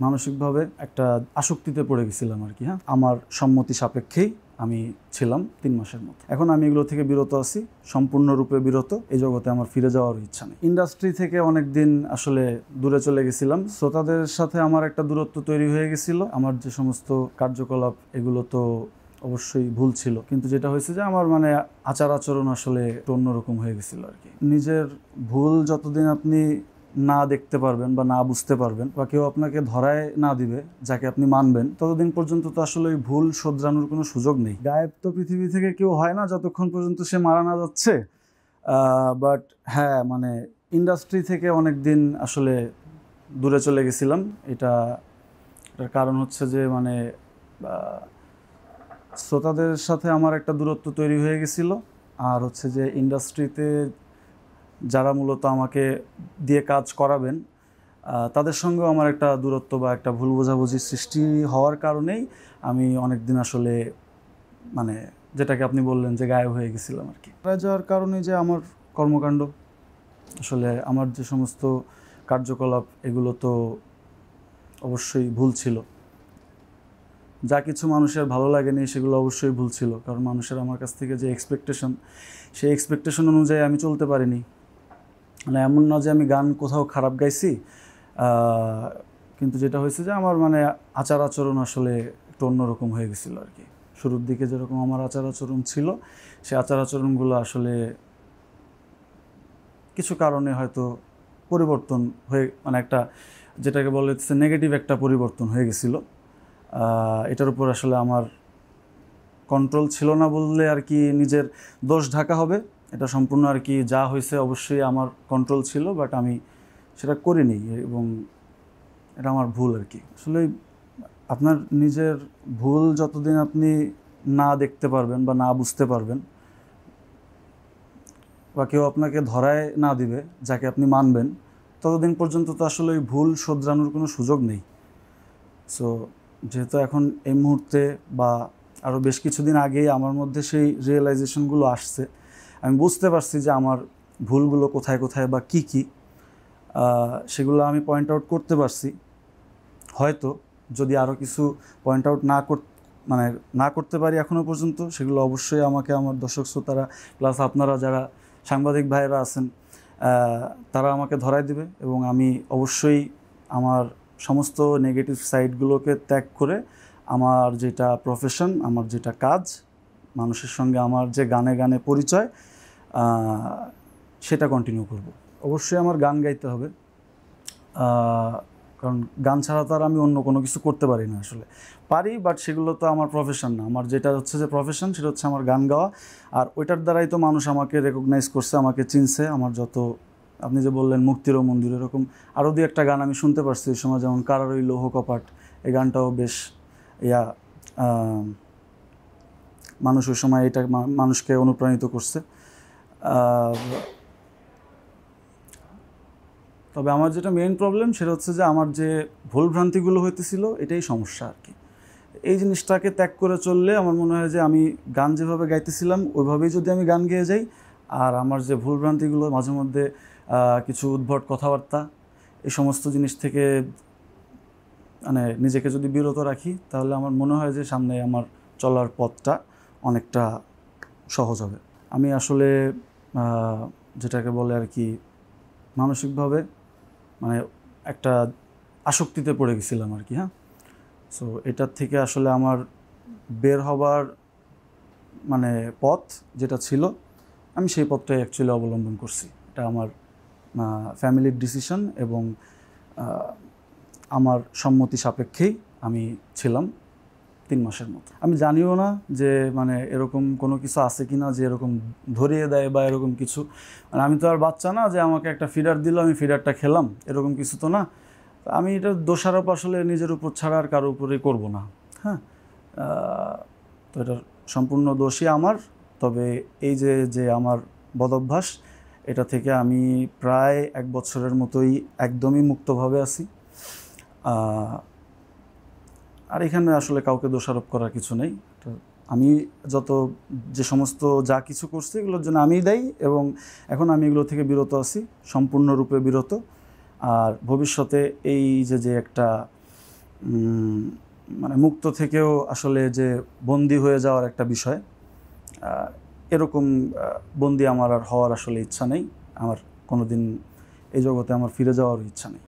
মানসিকভাবে একটা আসক্তিতে পড়ে গেছিলাম আর কি। আমার সম্মতি সাপেক্ষেই আমি ছিলাম ৩ মাসের মতো। এখন আমি এগুলো থেকে বিরত আছি, সম্পূর্ণরূপে বিরত। এই জগতে আমার ফিরে যাওয়ার ইচ্ছা নেই। ইন্ডাস্ট্রি থেকে অনেকদিন আসলে দূরে চলে গেছিলাম। শ্রোতাদের সাথে আমার একটা দূরত্ব তৈরি হয়ে গেছিল। আমার যে সমস্ত কার্যকলাপ এগুলো তো অবশ্যই ভুল ছিল, কিন্তু যেটা হয়েছে যে আমার আচার আচরণ আসলে একটু অন্যরকম হয়ে গেছিল আর কি। নিজের ভুল যতদিন আপনি না দেখতে পারবেন বা না বুঝতে পারবেন বা কেউ আপনাকে ধরায় না দিবে যাকে আপনি মানবেন, ততদিন পর্যন্ত তো আসলে ওই ভুল শোধরানোর কোনো সুযোগ নেই। গায়েব তো পৃথিবী থেকে কেউ হয় না যতক্ষণ পর্যন্ত সে মারা না যাচ্ছে। বাট হ্যাঁ, ইন্ডাস্ট্রি থেকে অনেক দিন আসলে দূরে চলে গেছিলাম। এটার কারণ হচ্ছে যে শ্রোতাদের সাথে আমার একটা দূরত্ব তৈরি হয়ে গেছিল। আর হচ্ছে যে ইন্ডাস্ট্রিতে যারা মূলত আমাকে দিয়ে কাজ করাবেন তাদের সঙ্গেও আমার একটা দূরত্ব বা একটা ভুল বোঝাবুঝির সৃষ্টি হওয়ার কারণেই আমি অনেক দিন আসলে যেটাকে আপনি বললেন যে গায়েব হয়ে গেছিলাম আর কি। গায়েব যাওয়ার কারণে যে আমার কর্মকাণ্ড, আসলে আমার যে সমস্ত কার্যকলাপ এগুলো তো অবশ্যই ভুল ছিল। যা কিছু মানুষের ভালো লাগেনি সেগুলো অবশ্যই ভুল ছিল, কারণ মানুষের আমার কাছ থেকে যে এক্সপেকটেশন, সেই এক্সপেকটেশন অনুযায়ী আমি চলতে পারিনি। এমন না যে আমি গান কোথাও খারাপ গাইছি, কিন্তু যেটা হয়েছে যে আমার আচার আচরণ আসলে একটু অন্যরকম হয়ে গেছিলো আর কি। শুরুর দিকে যেরকম আমার আচার আচরণ ছিল, সেই আচার আচরণগুলো আসলে কিছু কারণে হয়তো পরিবর্তন হয়ে একটা যেটাকে বলে নেগেটিভ একটা পরিবর্তন হয়ে গেছিলো। এটার উপর আসলে আমার কন্ট্রোল ছিল না বললে আর কি নিজের দোষ ঢাকা হবে। এটা সম্পূর্ণ আর কি যা হয়েছে অবশ্যই আমার কন্ট্রোল ছিল, বাট আমি সেটা করিনি এবং এটা আমার ভুল আর কি। আসলে আপনার নিজের ভুল যতদিন আপনি না দেখতে পারবেন বা না বুঝতে পারবেন বা কেউ আপনাকে ধরায় না দিবে যাকে আপনি মানবেন, ততদিন পর্যন্ত তো আসলে ওই ভুল শোধরানোর কোনো সুযোগ নেই। সো যেহেতু এখন এই মুহূর্তে বা আরও বেশ কিছুদিন আগেই আমার মধ্যে সেই রিয়েলাইজেশনগুলো আসছে, আমি বুঝতে পারছি যে আমার ভুলগুলো কোথায় কোথায় বা কী কী, সেগুলো আমি পয়েন্ট আউট করতে পারছি। হয়তো যদি আরও কিছু পয়েন্ট আউট না করতে পারি এখনও পর্যন্ত, সেগুলো অবশ্যই আমাকে আমার দর্শক শ্রোতারা প্লাস আপনারা যারা সাংবাদিক ভাইয়েরা আছেন তারা আমাকে ধরায় দিবে, এবং আমি অবশ্যই আমার সমস্ত নেগেটিভ সাইডগুলোকে ত্যাগ করে আমার যেটা প্রফেশন, আমার যেটা কাজ, মানুষের সঙ্গে আমার যে গানে গানে পরিচয়, সেটা কন্টিনিউ করব। অবশ্যই আমার গান গাইতে হবে, কারণ গান ছাড়া তো আর আমি অন্য কোনো কিছু করতে পারি না। আসলে পারি, বাট সেগুলো তো আমার প্রফেশন না। আমার যেটা হচ্ছে যে প্রফেশন, সেটা হচ্ছে আমার গান গাওয়া। আর ওইটার দ্বারাই তো মানুষ আমাকে রেকগনাইজ করছে, আমাকে চিনছে। আমার যত, আপনি যে বললেন মুক্তির মন্দির, এরকম আরও দুই একটা গান আমি শুনতে পারছি ওই সময়, যেমন কারার ওই লৌহ কপাট, এই গানটাও বেশ মানুষ ওই সময় এটা মানুষকে অনুপ্রাণিত করছে। তবে আমার যেটা মেইন প্রবলেম, সেটা হচ্ছে যে আমার যে ভুলভ্রান্তিগুলো হইতেছিল, এটাই সমস্যা আর কি। এই জিনিসটাকে ত্যাগ করে চললে আমার মনে হয় যে আমি গান যেভাবে গাইতেছিলাম ওইভাবেই যদি আমি গান গেয়ে যাই, আর আমার যে ভুলভ্রান্তিগুলো, মাঝে মধ্যে কিছু উদ্ভট কথাবার্তা, এই সমস্ত জিনিস থেকে নিজেকে যদি বিরত রাখি, তাহলে আমার মনে হয় যে সামনে আমার চলার পথটা অনেকটা সহজ হবে। আমি আসলে যেটাকে বলে আর কি, মানসিকভাবে একটা আসক্তিতে পড়ে গেছিলাম আর কি। সো এটার থেকে আসলে আমার বের হবার পথ যেটা ছিল, আমি সেই পথটাই অ্যাকচুয়ালি অবলম্বন করছি। এটা আমার ফ্যামিলির ডিসিশন এবং আমার সম্মতি সাপেক্ষেই আমি ছিলাম ৩ মাসের মতো। আমি জানিও না যে এরকম কোনো কিছু আছে কি না, যে এরকম ধরিয়ে দেয় বা এরকম কিছু। আমি তো আর বাচ্চা না যে আমাকে একটা ফিডার দিল, আমি ফিডারটা খেলাম, এরকম কিছু তো না। আমি এটা দোষারোপ আসলে নিজের উপর ছাড়া আর কারোর উপরেই করবো না। তো এটার সম্পূর্ণ দোষই আমার। তবে এই যে আমার বদভ্যাস, এটা থেকে আমি প্রায় 1 বছরের মতোই একদমই মুক্তভাবে আছি। আর এখানে আসলে কাউকে দোষারোপ করার কিছু নেই। আমি যে সমস্ত যা কিছু করছি এগুলোর জন্য আমিই দায়ী, এবং এখন আমি এগুলো থেকে বিরত আছি, সম্পূর্ণরূপে বিরত। আর ভবিষ্যতে এই যে একটা মানে মুক্ত থেকেও আসলে যে বন্দি হয়ে যাওয়ার একটা বিষয়, এরকম বন্দি আমার আর হওয়ার আসলে ইচ্ছা নেই। আমার কোনোদিন এই জগতে আমার ফিরে যাওয়ার ইচ্ছা নেই।